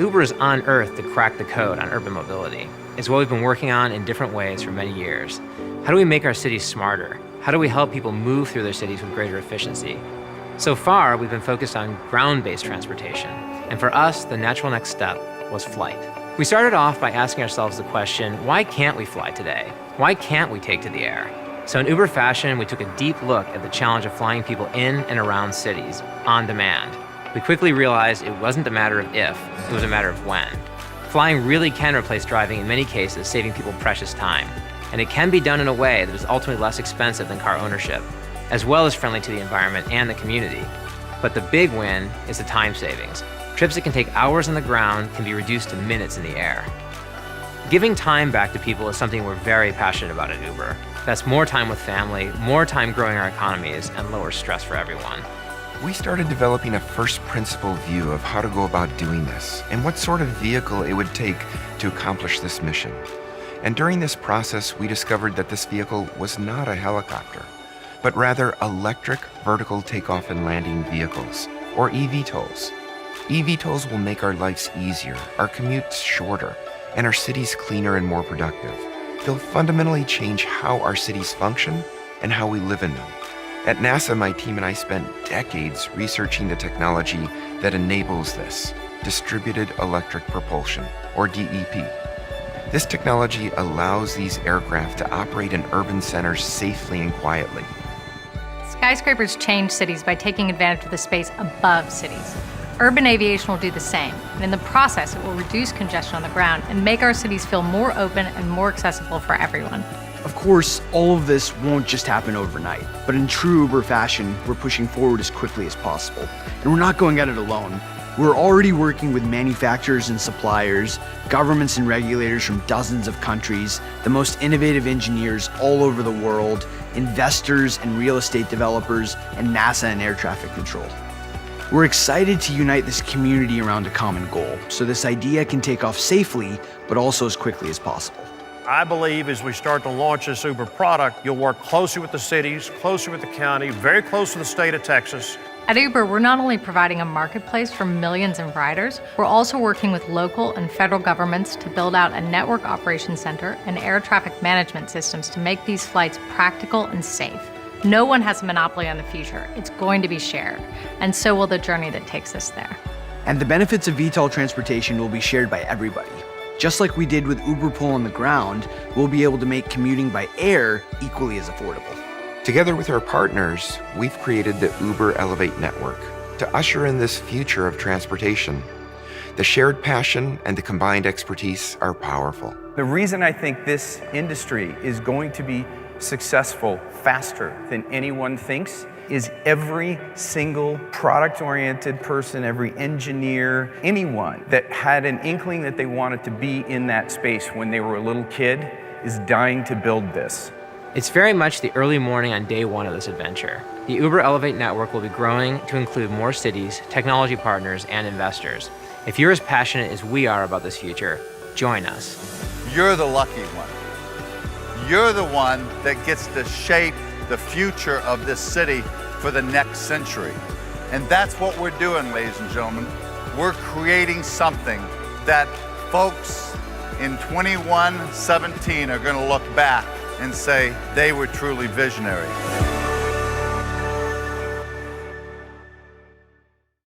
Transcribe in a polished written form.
Uber is on Earth to crack the code on urban mobility. It's what we've been working on in different ways for many years. How do we make our cities smarter? How do we help people move through their cities with greater efficiency? So far, we've been focused on ground-based transportation. And for us, the natural next step was flight. We started off by asking ourselves the question, why can't we fly today? Why can't we take to the air? So in Uber fashion, we took a deep look at the challenge of flying people in and around cities on demand. We quickly realized it wasn't a matter of if, it was a matter of when. Flying really can replace driving in many cases, saving people precious time. And it can be done in a way that is ultimately less expensive than car ownership, as well as friendly to the environment and the community. But the big win is the time savings. Trips that can take hours on the ground can be reduced to minutes in the air. Giving time back to people is something we're very passionate about at Uber. That's more time with family, more time growing our economies, and lower stress for everyone. We started developing a first principle view of how to go about doing this and what sort of vehicle it would take to accomplish this mission. And during this process, we discovered that this vehicle was not a helicopter, but rather electric vertical takeoff and landing vehicles, or evtols. evtols will make our lives easier, our commutes shorter, and our cities cleaner and more productive. They'll fundamentally change how our cities function and how we live in them. At NASA, my team and I spent decades researching the technology that enables this, distributed electric propulsion, or DEP. This technology allows these aircraft to operate in urban centers safely and quietly. Skyscrapers change cities by taking advantage of the space above cities. Urban aviation will do the same, and in the process, it will reduce congestion on the ground and make our cities feel more open and more accessible for everyone. Of course, all of this won't just happen overnight, but in true Uber fashion, we're pushing forward as quickly as possible. And we're not going at it alone. We're already working with manufacturers and suppliers, governments and regulators from dozens of countries, the most innovative engineers all over the world, investors and real estate developers, and NASA and air traffic control. We're excited to unite this community around a common goal, so this idea can take off safely, but also as quickly as possible. I believe as we start to launch this Uber product, you'll work closely with the cities, closer with the county, very close to the state of Texas. At Uber, we're not only providing a marketplace for millions of riders, we're also working with local and federal governments to build out a network operations center and air traffic management systems to make these flights practical and safe. No one has a monopoly on the future. It's going to be shared, and so will the journey that takes us there. And the benefits of VTOL transportation will be shared by everybody. Just like we did with Uber Pool on the ground, we'll be able to make commuting by air equally as affordable. Together with our partners, we've created the Uber Elevate Network to usher in this future of transportation. The shared passion and the combined expertise are powerful. The reason I think this industry is going to be successful faster than anyone thinks is every single product-oriented person, every engineer, anyone that had an inkling that they wanted to be in that space when they were a little kid is dying to build this. It's very much the early morning on day one of this adventure. The Uber Elevate network will be growing to include more cities, technology partners, and investors. If you're as passionate as we are about this future, join us. You're the lucky one. You're the one that gets to shape the future of this city for the next century. And that's what we're doing, ladies and gentlemen. We're creating something that folks in 2117 are going to look back and say they were truly visionary.